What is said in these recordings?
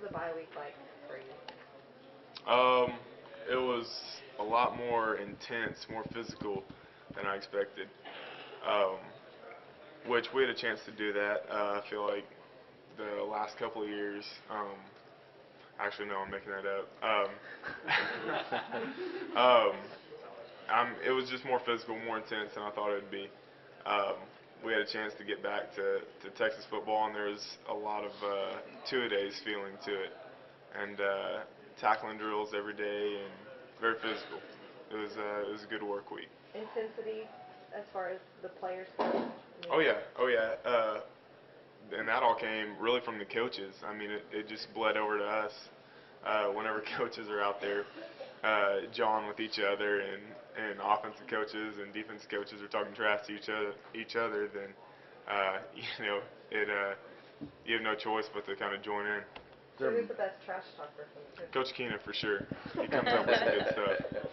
the bye week like for you? It was a lot more intense, more physical than I expected. Um, which we had a chance to do that. I feel like the last couple of years. Actually, no, I'm making that up. Um, it was just more physical, more intense than I thought it would be. Um, we had a chance to get back to Texas football, and there was a lot of two-a-days feeling to it, and tackling drills every day, and very physical. It was a good work week. Intensity as far as the players go? I mean, Oh yeah, oh yeah. And that all came really from the coaches. I mean, it just bled over to us. Whenever coaches are out there jawing with each other, and offensive coaches and defensive coaches are talking trash to each other, then you know it you have no choice but to kind of join in. so who's the best trash talker from the coaches? Coach Keenan for sure. He comes up with some good stuff.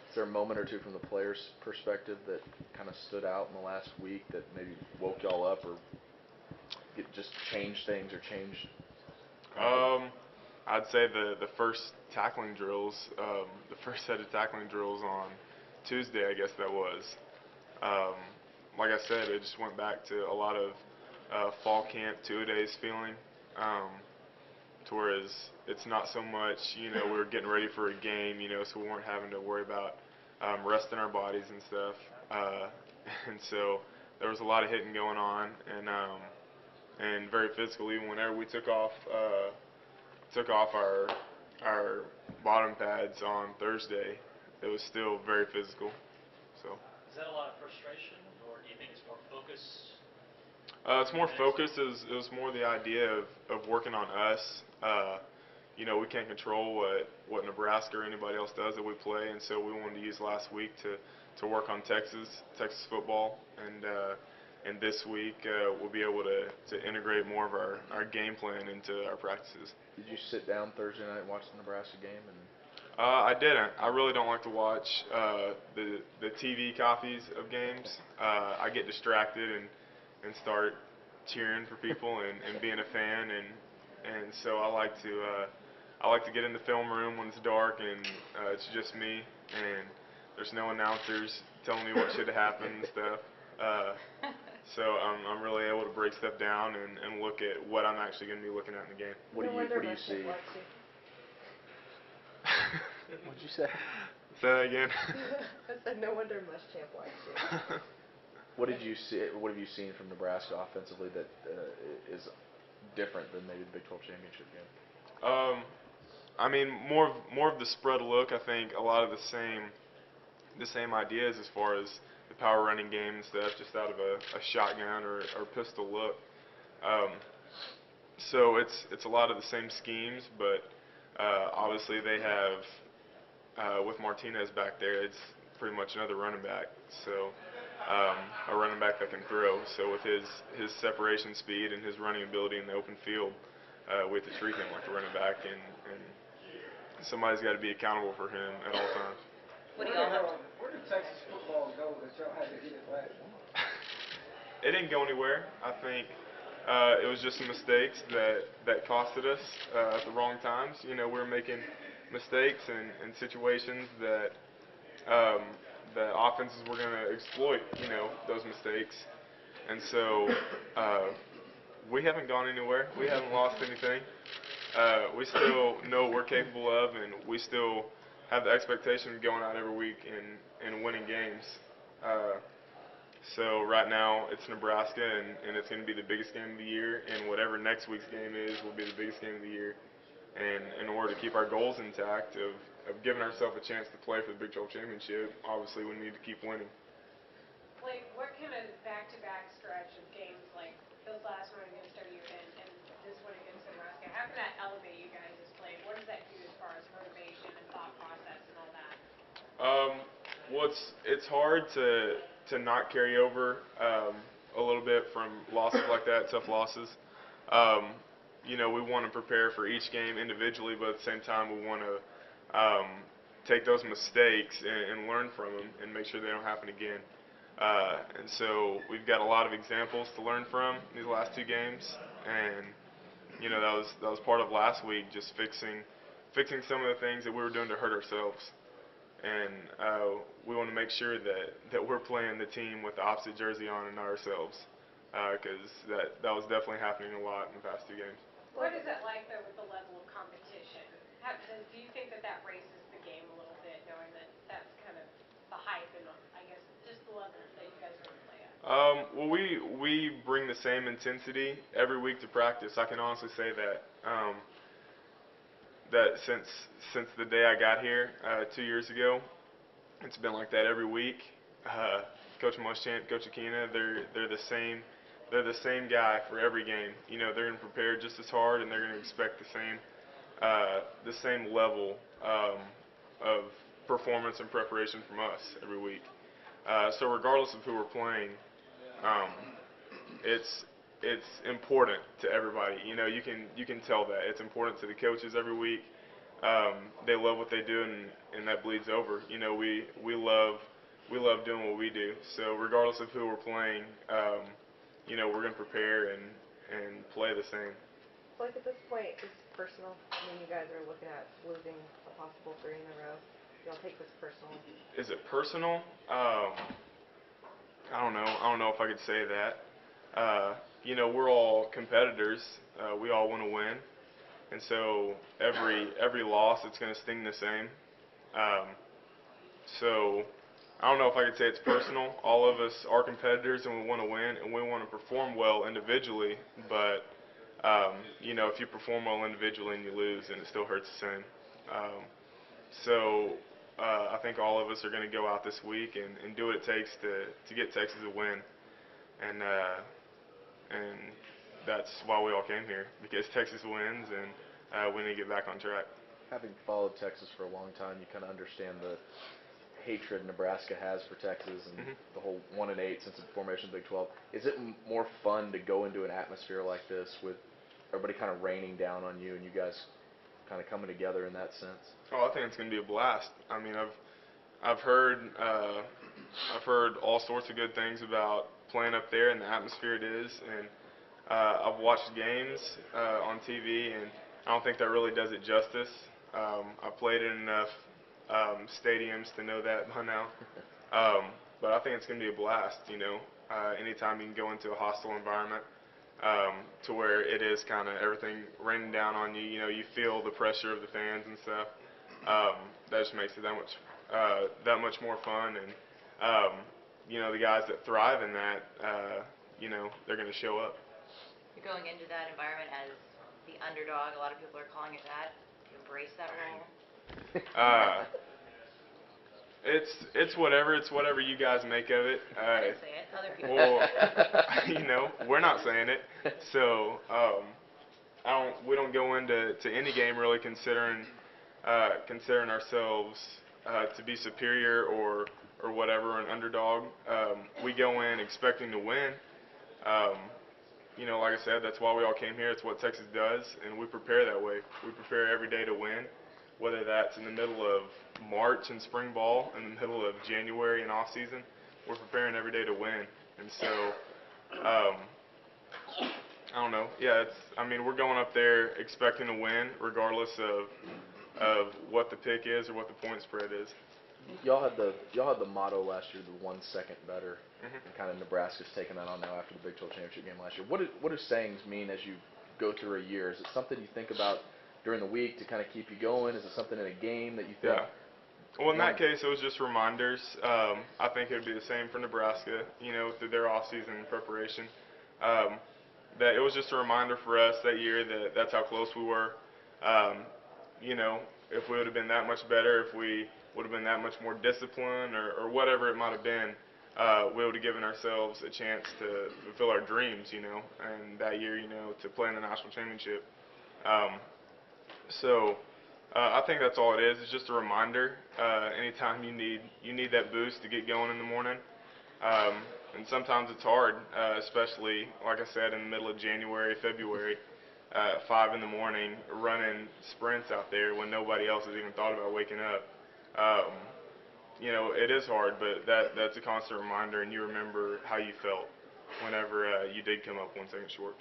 Is there a moment or two from the players' perspective that kind of stood out in the last week that maybe woke y'all up or just changed things or changed? I'd say the first tackling drills, the first set of tackling drills on Tuesday, I guess that was. Um, like I said, it just went back to a lot of fall camp, two-a-days feeling, to whereas it's not so much, we were getting ready for a game, so we weren't having to worry about resting our bodies and stuff. And so there was a lot of hitting going on, and very physical. Even whenever we took off our bottom pads on Thursday, it was still very physical. So. Is that a lot of frustration, or do you think it's more focus? It's more focus. It was more the idea of working on us. We can't control what Nebraska or anybody else does that we play, and so we wanted to use last week to work on Texas football, and this week we'll be able to integrate more of our game plan into our practices. Did you sit down Thursday night and watch the Nebraska game? I didn't. I really don't like to watch the TV copies of games. I get distracted and start cheering for people and being a fan, and so I like to get in the film room when it's dark and it's just me, and there's no announcers telling me what should have happened and stuff. So I'm really able to break stuff down and look at what I'm actually going to be looking at in the game. What do you see? What'd you say? Say that again. I said no wonder Muschamp likes you. What did you see? What have you seen from Nebraska offensively that is different than maybe the Big 12 championship game? I mean, more of the spread look. I think a lot of the same ideas as far as the power running game and stuff, just out of a shotgun or pistol look. So it's a lot of the same schemes, but obviously they have with Martinez back there, it's pretty much another running back. So a running back that can throw. So with his separation speed and his running ability in the open field, we have to treat him like a running back, and somebody's got to be accountable for him at all times. What do y'all have? Where did Texas football go that y'all had to hit it last one? It didn't go anywhere. I think it was just some mistakes that costed us at the wrong times. We were making mistakes in situations that that offenses were going to exploit, those mistakes. And so we haven't gone anywhere. We haven't lost anything. We still know what we're capable of, and we still have the expectation of going out every week and winning games. So right now it's Nebraska, and it's going to be the biggest game of the year, and whatever next week's game is will be the biggest game of the year. And in order to keep our goals intact of giving ourselves a chance to play for the Big 12 championship, obviously we need to keep winning. Like, what kind of back-to-back stretch of games like those last one against OU and this one against Nebraska, how can that elevate you guys as players? What does that do as far as motivation and thought process and all that? Well, it's hard to not carry over a little bit from losses like that, tough losses. We want to prepare for each game individually, but at the same time we want to take those mistakes and learn from them and make sure they don't happen again. And so we've got a lot of examples to learn from these last two games, and that was part of last week, just fixing some of the things that we were doing to hurt ourselves. And we want to make sure that we're playing the team with the opposite jersey on and not ourselves, because that was definitely happening a lot in the past 2 games. What is it like, though, with the level of competition? Do you think that raises the game a little bit, knowing that that's kind of the hype and, I guess, just the level that you guys are going to play at? Well, we bring the same intensity every week to practice. I can honestly say that. That since the day I got here 2 years ago, it's been like that every week. Coach Muschamp, Coach Aquina, they're the same. They're the same guy for every game. They're going to prepare just as hard, and they're going to expect the same level of performance and preparation from us every week. So regardless of who we're playing, it's important to everybody. You can tell that it's important to the coaches every week. They love what they do, and that bleeds over. We love doing what we do. So regardless of who we're playing, we're going to prepare and play the same. So like at this point, it's personal. You guys are looking at losing a possible 3 in a row. Y'all take this personal? Is it personal? I don't know. I don't know if I could say that. We're all competitors. We all want to win, and so every loss, it's going to sting the same. So I don't know if I could say it's personal. All of us are competitors, and we want to win, and we want to perform well individually. But if you perform well individually and you lose, then it still hurts the same. So I think all of us are going to go out this week and do what it takes to get Texas a win. And that's why we all came here, because Texas wins, and we need to get back on track. Having followed Texas for a long time, you kind of understand the hatred Nebraska has for Texas and the whole 1-8 since the formation of the Big 12. Is it more fun to go into an atmosphere like this with everybody kind of raining down on you and you guys kind of coming together in that sense? Oh, I think it's going to be a blast. I mean, I've heard all sorts of good things about playing up there and the atmosphere it is, and I've watched games on TV, and I don't think that really does it justice. I've played in enough stadiums to know that by now, but I think it's going to be a blast. Anytime you can go into a hostile environment to where it is kind of everything raining down on you, you feel the pressure of the fans and stuff. That just makes it that much more fun, and the guys that thrive in that, they're going to show up. You're going into that environment as the underdog. A lot of people are calling it that. Do you embrace that role? It's whatever you guys make of it. I didn't say it. Other people. Well, we're not saying it. So we don't go into any game really considering ourselves to be superior or whatever, an underdog. We go in expecting to win. Like I said, that's why we all came here. It's what Texas does, and we prepare that way. We prepare every day to win, whether that's in the middle of March in spring ball, in the middle of January in off season. We're preparing every day to win, and so I don't know. Yeah, we're going up there expecting to win, regardless of what the pick is or what the point spread is. Y'all had the motto last year, the 1 second better, and kind of Nebraska's taking that on now after the Big 12 championship game last year. What do sayings mean as you go through a year? Is it something you think about during the week to kind of keep you going? Is it something in a game that you think? Yeah. Well, in that case, it was just reminders. I think it would be the same for Nebraska, through their off-season preparation. That it was just a reminder for us that year that that's how close we were. If we would have been that much better, if we would have been that much more disciplined or whatever it might have been, we would have given ourselves a chance to fulfill our dreams, and that year, to play in the national championship. So I think that's all it is. It's just a reminder. Anytime you need that boost to get going in the morning. And sometimes it's hard, especially, like I said, in the middle of January, February, at 5 in the morning, running sprints out there when nobody else has even thought about waking up. It is hard, but that's a constant reminder, and you remember how you felt whenever you did come up 1 second short.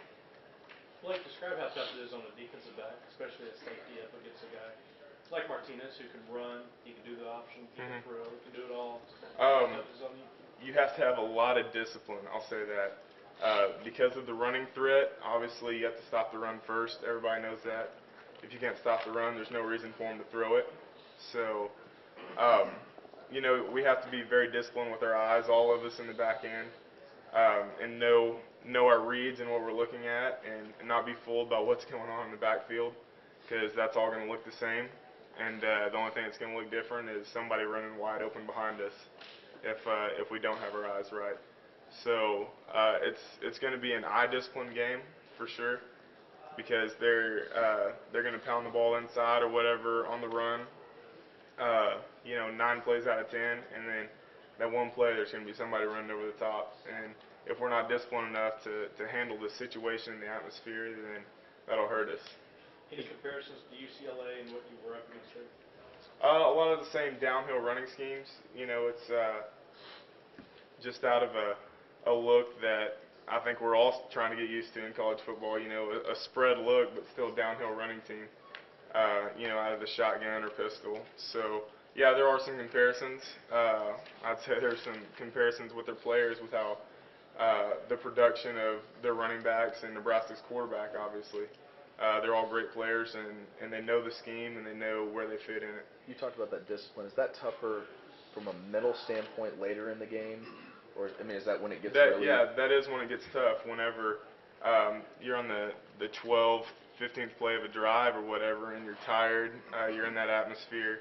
Blake, describe how tough it is on a defensive back, especially a safety up against a guy like Martinez who can run, he can do the option, he can throw, he can do it all. How tough is it on you? You have to have a lot of discipline, I'll say that. Because of the running threat, obviously you have to stop the run first. Everybody knows that. If you can't stop the run, there's no reason for them to throw it. So, you know, we have to be very disciplined with our eyes, all of us in the back end, and know our reads and what we're looking at, and not be fooled by what's going on in the backfield, because that's all going to look the same. And the only thing that's going to look different is somebody running wide open behind us if we don't have our eyes right. So it's going to be an eye discipline game for sure, because they're going to pound the ball inside or whatever on the run. You know, 9 plays out of 10, and then that one play there's going to be somebody running over the top. And if we're not disciplined enough to handle the situation in the atmosphere, then that'll hurt us. Any comparisons to UCLA and what you were up against there? A lot of the same downhill running schemes. You know, it's just out of a look that I think we're all trying to get used to in college football. You know, a spread look, but still downhill running team. You know, out of the shotgun or pistol. So, yeah, there are some comparisons. I'd say there's some comparisons with their players, with how the production of their running backs and Nebraska's quarterback, obviously. They're all great players, and they know the scheme, and they know where they fit in it. You talked about that discipline. Is that tougher from a mental standpoint later in the game? Or, I mean, is that when it gets really... Yeah, that is when it gets tough, whenever you're on the 12th, 15th play of a drive or whatever, and you're tired, you're in that atmosphere.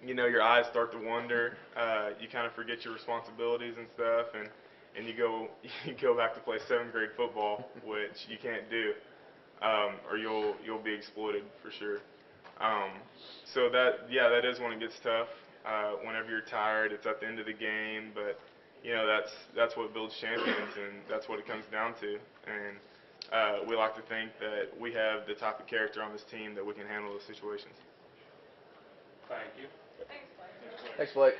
You know, your eyes start to wander. You kind of forget your responsibilities and stuff, and you go back to play 7th grade football, which you can't do, or you'll be exploited for sure. So that is when it gets tough. Whenever you're tired, it's at the end of the game, but you know that's what builds champions, and that's what it comes down to. And we like to think that we have the type of character on this team that we can handle those situations. Thank you. Thanks, Blake. Thanks, Blake.